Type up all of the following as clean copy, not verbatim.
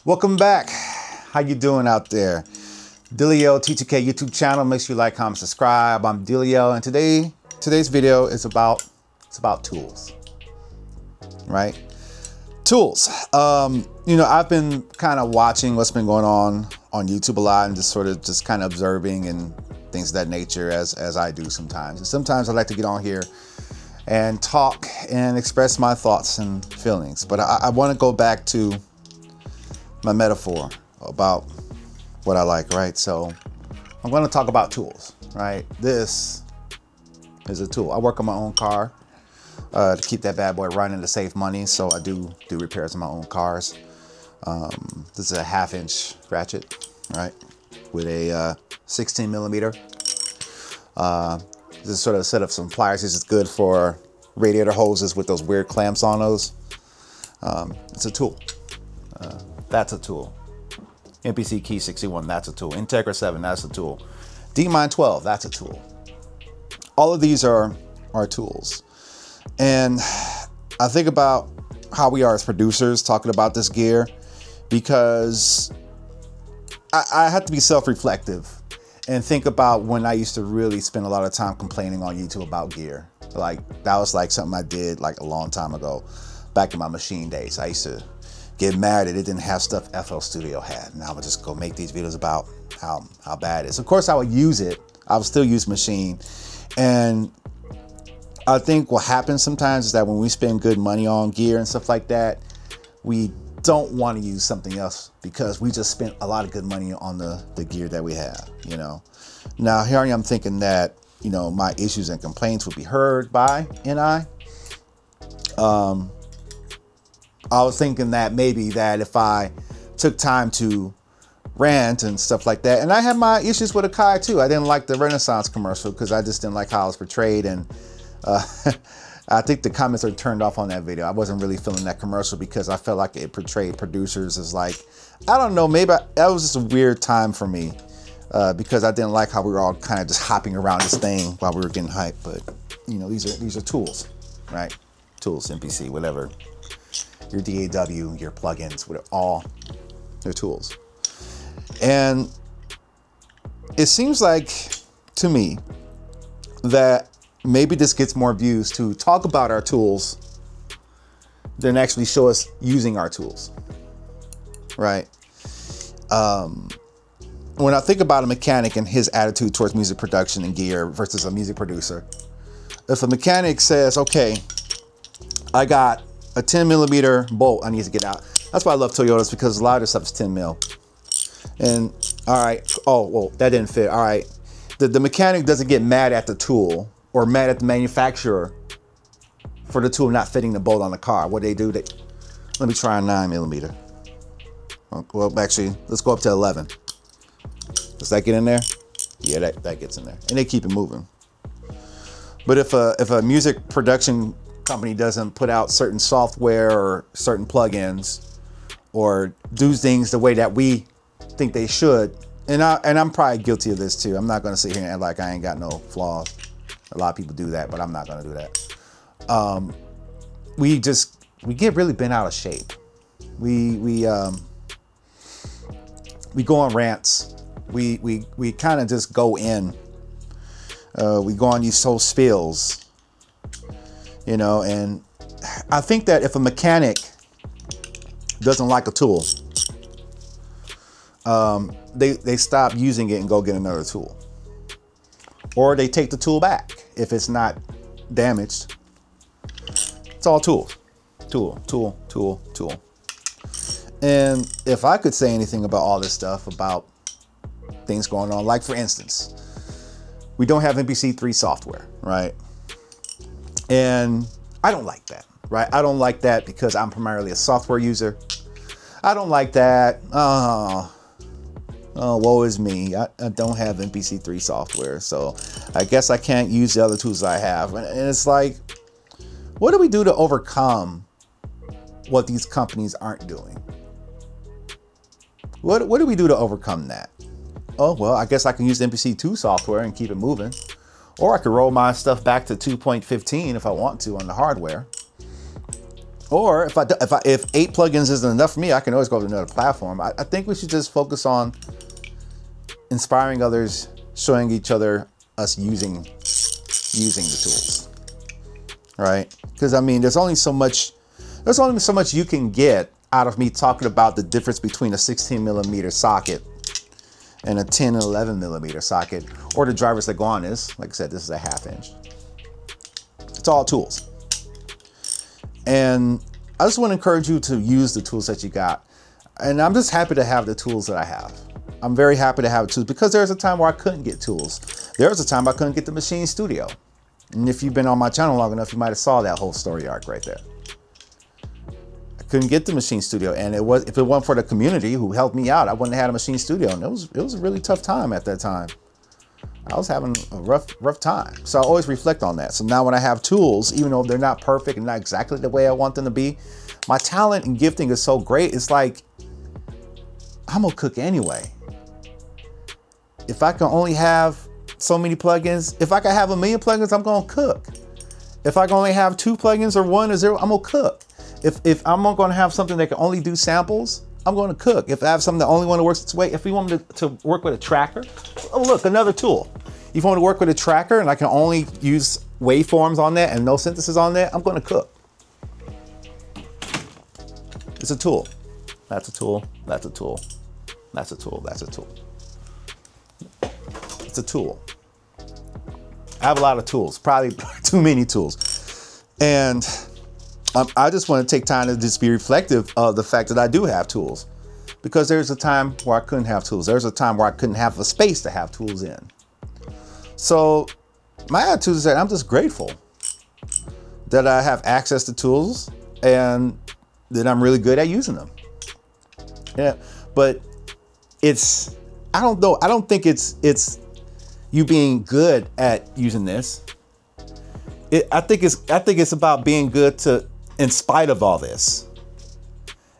Welcome back. How you doing out there? Delio T2K YouTube channel. Make sure you like, comment, subscribe. I'm Delio, and today's video is about tools, right? Tools. You know, I've been kind of watching what's been going on YouTube a lot, and just kind of observing and things of that nature as I do sometimes. And sometimes I like to get on here and talk and express my thoughts and feelings. But I want to go back to my metaphor about what I like, right? So I'm going to talk about tools, right? This is a tool. I work on my own car to keep that bad boy running, to save money. So I do repairs on my own cars. This is a 1/2-inch ratchet, right? With a 16 millimeter. This is sort of a set of some pliers. This is good for radiator hoses with those weird clamps on those. It's a tool. That's a tool. MPC Key 61, that's a tool. Integra 7, that's a tool. D-12, that's a tool. All of these are tools. And I think about how we are as producers talking about this gear, because I have to be self-reflective and think about when I used to really spend a lot of time complaining on YouTube about gear. Like, that was like something I did like a long time ago, back in my machine days. I used to get mad that it didn't have stuff FL Studio had, and I would just go make these videos about how bad it is. Of course, I would use it. I would still use machine. And I think what happens sometimes is that when we spend good money on gear and stuff like that, we don't want to use something else because we just spent a lot of good money on the gear that we have, you know. Now, here I am thinking that, you know, my issues and complaints would be heard by NI. I was thinking that maybe that if I took time to rant and stuff like that, and I had my issues with Akai too. I didn't like the Renaissance commercial because I just didn't like how it was portrayed, and I think the comments are turned off on that video. I wasn't really feeling that commercial because I felt like it portrayed producers as like, I don't know, maybe that was just a weird time for me because I didn't like how we were all kind of just hopping around this thing while we were getting hyped. But you know, these are tools, right? Tools, MPC, whatever. Your DAW, your plugins, whatever, they're tools. And it seems like to me that maybe this gets more views to talk about our tools than actually show us using our tools, right? When I think about a mechanic and his attitude towards music production and gear versus a music producer, if a mechanic says, okay, I got a 10 millimeter bolt I need to get out. That's why I love Toyotas, because a lot of this stuff is 10 mil. And all right, oh, well, that didn't fit. All right, the mechanic doesn't get mad at the tool or mad at the manufacturer for the tool not fitting the bolt on the car. What they do, let me try a 9 millimeter. Well, actually, let's go up to 11. Does that get in there? Yeah, that gets in there. And they keep it moving. But if a music production company doesn't put out certain software or certain plugins or do things the way that we think they should, and I'm probably guilty of this too. I'm not going to sit here and act like I ain't got no flaws. A lot of people do that, but I'm not going to do that. We get really bent out of shape. We go on rants. We kind of just go in. We go on these whole spills. You know, and I think that if a mechanic doesn't like a tool, they stop using it and go get another tool. Or they take the tool back if it's not damaged. It's all tool. And if I could say anything about all this stuff, about things going on, like for instance, we don't have MPC 3 software, right? And I don't like that, right? I don't like that because I'm primarily a software user. I don't like that. Oh, woe is me. I don't have MPC 3 software, so I guess I can't use the other tools I have. And it's like, what do we do to overcome what these companies aren't doing? What do we do to overcome that? Oh, well, I guess I can use MPC 2 software and keep it moving. Or I could roll my stuff back to 2.15 if I want to on the hardware. Or if 8 plugins isn't enough for me, I can always go to another platform. I think we should just focus on inspiring others, showing each other us using the tools, right? Because I mean, there's only so much you can get out of me talking about the difference between a 16mm socket and a 10 and 11mm socket, or the drivers that go on this. Like I said, this is a 1/2 inch. It's all tools. And I just want to encourage you to use the tools that you got. And I'm just happy to have the tools that I have. I'm very happy to have tools, because there was a time where I couldn't get tools. There was a time I couldn't get the Machine Studio. And if you've been on my channel long enough, you might have saw that whole story arc right there. I couldn't get the Machine Studio, and if it wasn't for the community who helped me out, I wouldn't have had a Machine Studio. And it was a really tough time at that time. I was having a rough time. So I always reflect on that. So now when I have tools, even though they're not perfect and not exactly the way I want them to be, my talent and gifting is so great. It's like, I'm gonna cook anyway. If I can only have so many plugins, if I can have 1 million plugins, I'm gonna cook. If I can only have 2 plugins or 1 or 0, I'm gonna cook. If I'm gonna have something that can only do samples, I'm going to cook. If I have something that only want to work its way, if you want me to work with a tracker, oh look, another tool. If you want to work with a tracker and I can only use waveforms on that and no synthesis on that, I'm going to cook. It's a tool. That's a tool. That's a tool. That's a tool. That's a tool. It's a tool. I have a lot of tools, probably too many tools. And I just want to take time to just be reflective of the fact that I do have tools, because there's a time where I couldn't have tools. There's a time where I couldn't have a space to have tools in. So my attitude is that I'm just grateful that I have access to tools and that I'm really good at using them. Yeah, but I don't know. I don't think it's you being good at using this. I think it's about being good in spite of all this.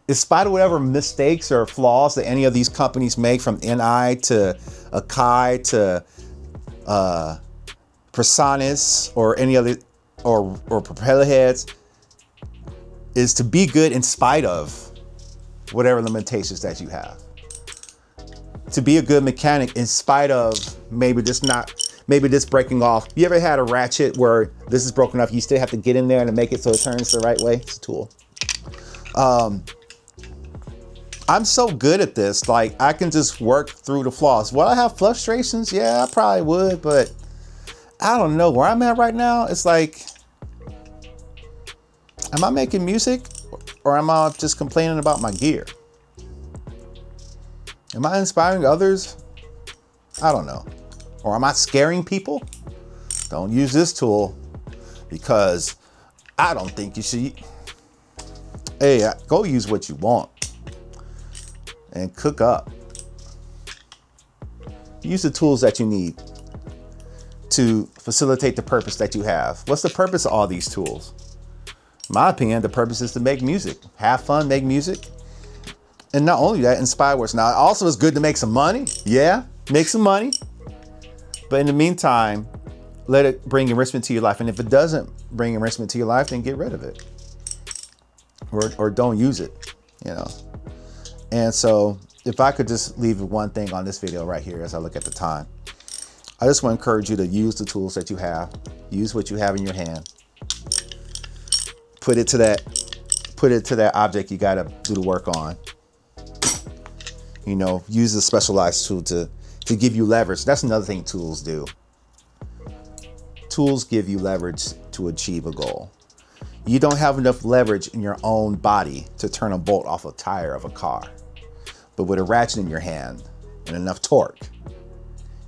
In spite of whatever mistakes or flaws that any of these companies make, from NI to Akai to Personas or any other, or propeller heads, is to be good in spite of whatever limitations that you have. To be a good mechanic in spite of maybe this breaking off. You ever had a ratchet where this is broken off, you still have to get in there and make it so it turns the right way? It's a tool. I'm so good at this, like I can just work through the flaws. Will I have frustrations? Yeah, I probably would, but I don't know where I'm at right now. It's like, am I making music or am I just complaining about my gear? Am I inspiring others? I don't know. Or am I scaring people? Don't use this tool because I don't think you should. Hey, go use what you want and cook up. Use the tools that you need to facilitate the purpose that you have. What's the purpose of all these tools? In my opinion, the purpose is to make music, have fun, make music. And not only that, inspire works. Now, also it's good to make some money. Yeah, make some money. But in the meantime, let it bring enrichment to your life. And if it doesn't bring enrichment to your life, then get rid of it. Or don't use it, you know. And so if I could just leave one thing on this video right here as I look at the time, I just want to encourage you to use the tools that you have. Use what you have in your hand. Put it to that object you got to do the work on. You know, use a specialized tool to give you leverage. That's another thing tools do. Tools give you leverage to achieve a goal. You don't have enough leverage in your own body to turn a bolt off a tire of a car. But with a ratchet in your hand and enough torque,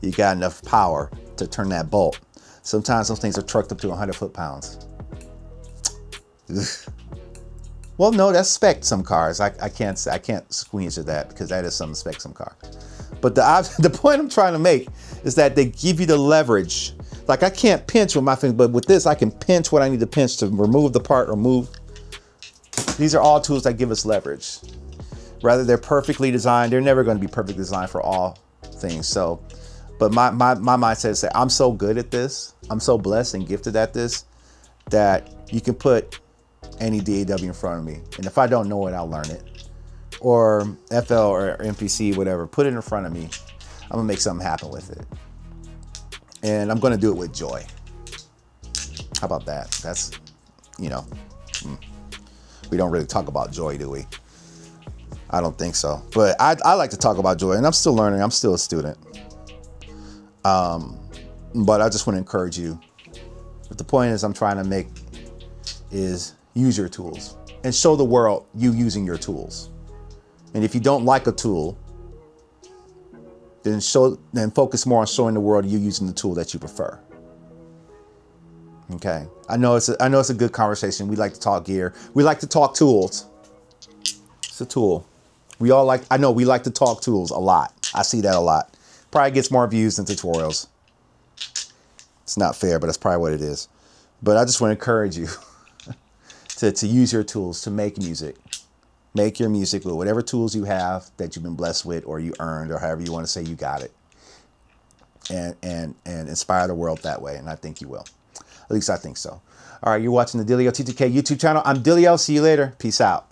you got enough power to turn that bolt. Sometimes those things are trucked up to 100 foot-pounds. Well, no, that's spec some cars. I can't squeeze at that because that is some spec some car. But the point I'm trying to make is that they give you the leverage. Like I can't pinch with my fingers, but with this I can pinch what I need to pinch to remove the part, remove. These are all tools that give us leverage. Rather they're perfectly designed, they're never going to be perfectly designed for all things. So, but my mindset is that I'm so good at this, I'm so blessed and gifted at this, that you can put any DAW in front of me. And if I don't know it, I'll learn it. Or FL or MPC, whatever, put it in front of me. I'm gonna make something happen with it. And I'm gonna do it with joy. How about that? That's, you know, we don't really talk about joy, do we? I don't think so. But I like to talk about joy, and I'm still learning. I'm still a student. But I just want to encourage you. But the point is I'm trying to make is use your tools and show the world you using your tools. And if you don't like a tool, then focus more on showing the world you using the tool that you prefer. Okay. I know it's a good conversation. We like to talk gear. We like to talk tools. It's a tool. We like to talk tools a lot. I see that a lot. Probably gets more views than tutorials. It's not fair, but that's probably what it is. But I just want to encourage you to use your tools to make music. Make your music with whatever tools you have that you've been blessed with, or you earned, or however you want to say you got it. And inspire the world that way. And I think you will. At least I think so. All right, you're watching the Dilio T2K YouTube channel. I'm Dilio. See you later. Peace out.